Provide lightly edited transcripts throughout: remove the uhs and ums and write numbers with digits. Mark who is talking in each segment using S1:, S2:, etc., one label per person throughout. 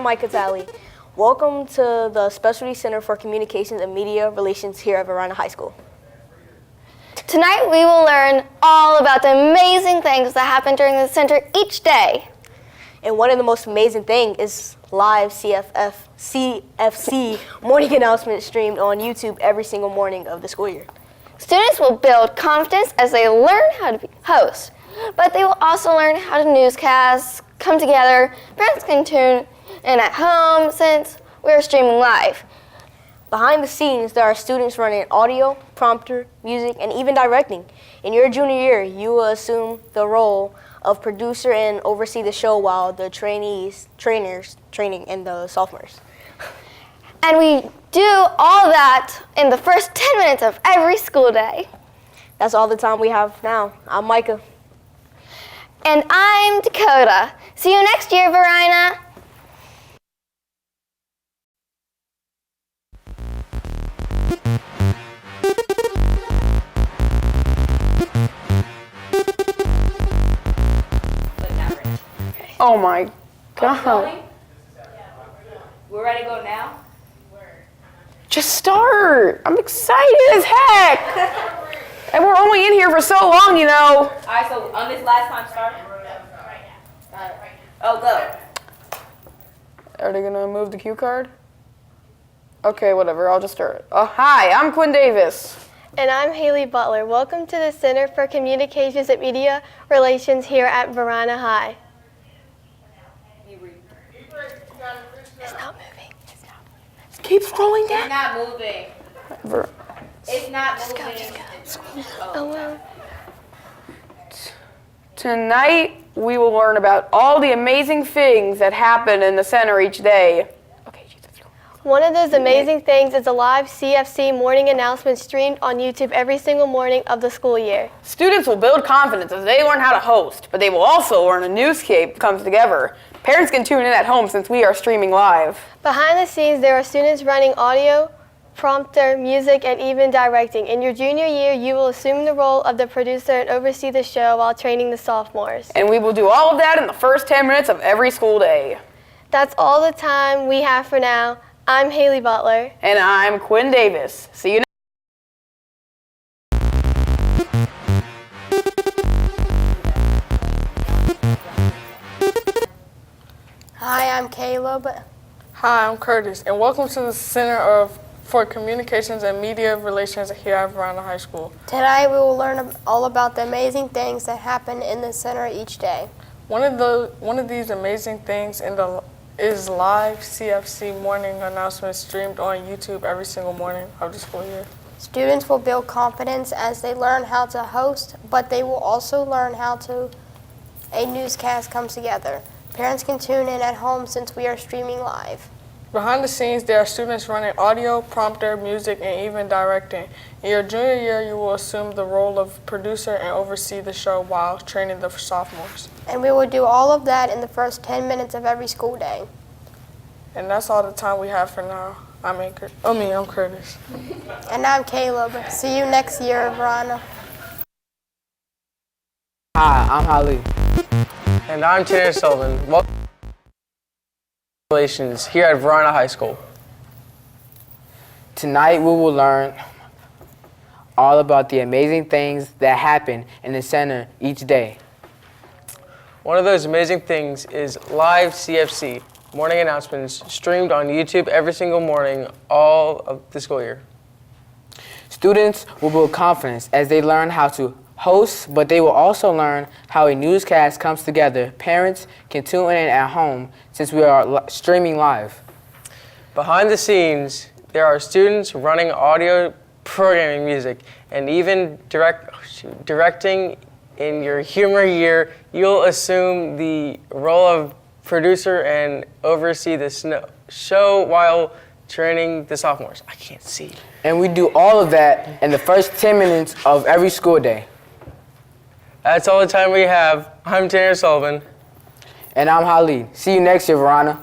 S1: Micah Talley. Welcome to the Specialty Center for Communications and Media Relations here at Varina High School.
S2: Tonight we will learn all about the amazing things that happen during the center each day.
S1: And one of the most amazing things is live CFC morning announcements streamed on YouTube every single morning of the school year.
S2: Students will build confidence as they learn how to be hosts, but they will also learn how to newscast, come together. Parents can tune in at home since we are streaming live.
S1: Behind the scenes, there are students running audio, prompter, music, and even directing. In your junior year, you will assume the role of producer and oversee the show while the trainers training in the sophomores.
S2: And we do all that in the first 10 minutes of every school day.
S1: That's all the time we have now. I'm Micah.
S2: And I'm Dakota. See you next year, Varina.
S3: Oh my God.
S4: We're ready to go now?
S3: Just start. I'm excited as heck. And we're only in here for so long, you know.
S4: Alright, so on this last time start? Oh, go.
S3: Are they gonna move the cue card? Okay, whatever, I'll just start. Hi, I'm Quinn Davis.
S5: And I'm Haley Butler. Welcome to the Center for Communications and Media Relations here at Varina High. It's not moving.
S3: Keep scrolling down.
S4: It's not moving. It's not moving.
S5: Just go. Oh, well.
S3: Tonight, we will learn about all the amazing things that happen in the center each day. Okay, Jesus.
S5: One of those amazing things is a live CFC morning announcement streamed on YouTube every single morning of the school year.
S3: Students will build confidence as they learn how to host, but they will also learn a newscape comes together. Parents can tune in at home since we are streaming live.
S5: Behind the scenes, there are students running audio, prompter, music, and even directing. In your junior year, you will assume the role of the producer and oversee the show while training the sophomores.
S3: And we will do all of that in the first 10 minutes of every school day.
S5: That's all the time we have for now. I'm Haley Butler.
S3: And I'm Quinn Davis. See you next.
S6: Hi, I'm Caleb.
S7: Hi, I'm Curtis, and welcome to the Center for Communications and Media Relations here at Varina High School.
S6: Tonight we will learn all about the amazing things that happen in the center each day.
S7: One of these amazing things is live CFC morning announcements streamed on YouTube every single morning of the school year.
S6: Students will build confidence as they learn how to host, but they will also learn how a newscast comes together. Parents can tune in at home since we are streaming live.
S7: Behind the scenes, there are students running audio, prompter, music, and even directing. In your junior year, you will assume the role of producer and oversee the show while training the sophomores.
S6: And we will do all of that in the first 10 minutes of every school day.
S7: And that's all the time we have for now. I'm Curtis.
S6: And I'm Caleb. See you next year, Varina.
S8: Hi, I'm Holly.
S9: And I'm Tanner Sullivan. Welcome to Relations here at Varina High School.
S8: Tonight we will learn all about the amazing things that happen in the center each day.
S9: One of those amazing things is live CFC morning announcements streamed on YouTube every single morning all of the school year.
S8: Students will build confidence as they learn how to host, but they will also learn how a newscast comes together. Parents can tune in at home since we are streaming live.
S9: Behind the scenes, there are students running audio, programming, music, and even directing. In your humor year, you'll assume the role of producer and oversee the show while training the sophomores. I can't see.
S8: And we do all of that in the first 10 minutes of every school day.
S9: That's all the time we have. I'm Tanner Sullivan.
S8: And I'm Holly. See you next year, Varina.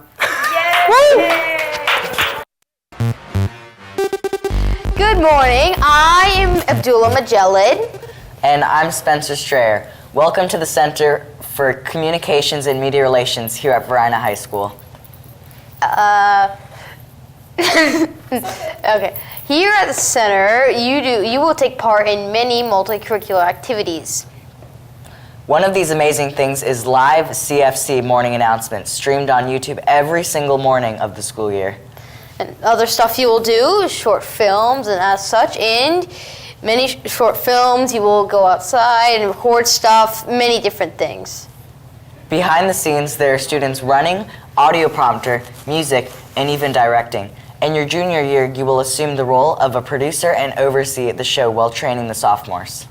S2: Good morning. I am Abdullah Majalid.
S10: And I'm Spencer Strayer. Welcome to the Center for Communications and Media Relations here at Varina High School.
S4: Okay. Here at the center, you will take part in many multi-curricular activities.
S10: One of these amazing things is live CFC morning announcements streamed on YouTube every single morning of the school year.
S4: And other stuff you will do is short films and as such. And many short films, you will go outside and record stuff, many different things.
S10: Behind the scenes, there are students running, audio prompter, music, and even directing. In your junior year, you will assume the role of a producer and oversee the show while training the sophomores.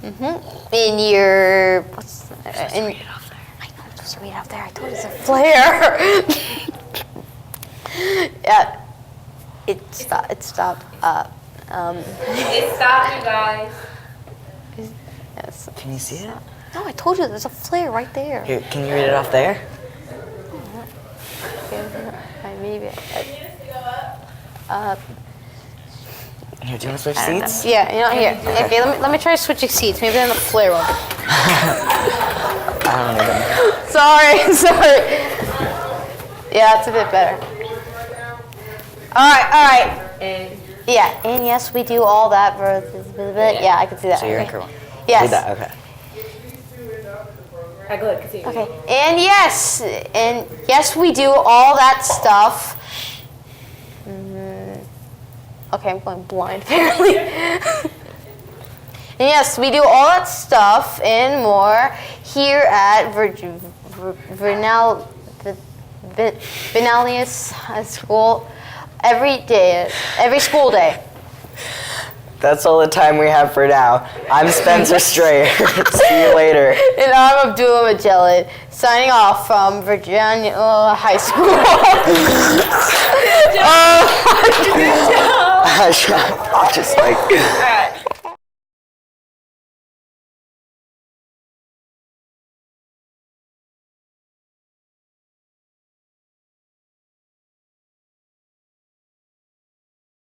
S4: In your... read it off there. I know, I'm supposed to read it off there. I told you it's a flare. Yeah. It stopped.
S11: It stopped, you guys.
S4: Yes.
S10: Can you see it?
S4: No, I told you there's a flare right there.
S10: Here, can you read it off there?
S4: Maybe.
S10: Here, do you want to switch seats?
S4: Yeah, here. Okay, let me try switching seats. Maybe then the flare will.
S10: I don't even.
S4: Sorry. Yeah, that's a bit better. All right. Yeah, and yes, we do all that. Yeah, I can see that.
S10: So you're anchor one.
S4: Yes.
S10: Read that, okay.
S4: Okay, and yes, we do all that stuff. Okay, I'm going blind apparently. And yes, we do all that stuff and more here at Vinalius School every school day.
S10: That's all the time we have for now. I'm Spencer Strayer. See you later.
S4: And I'm Abdullah Magellan, signing off from Virginia High School.
S10: Just like.